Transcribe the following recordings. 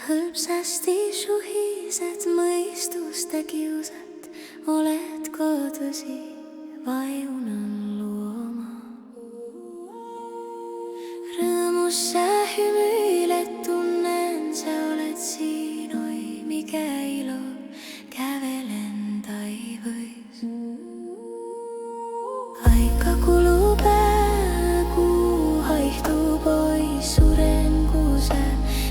Hõlpsasti suhised mõistuste kiusat, oled kodusi vajunan looma. Rõõmus sa hümüiled, tunnen sa oled siin, oi mikä ilo, kävelen taivõis. Aika kulub kuu haihtuu pois, suren kui sa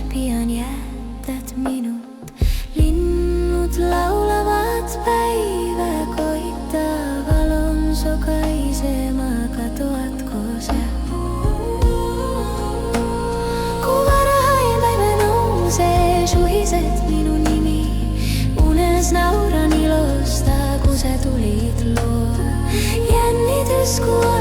pian jätad minut. Linnud laulavad päivä koittaval on sokaisema, katoatko sa? Kui varhain päivä nousee, suhised minu nimi. Unes nauran ilosta, kui sa tulid loo. Jännitys kui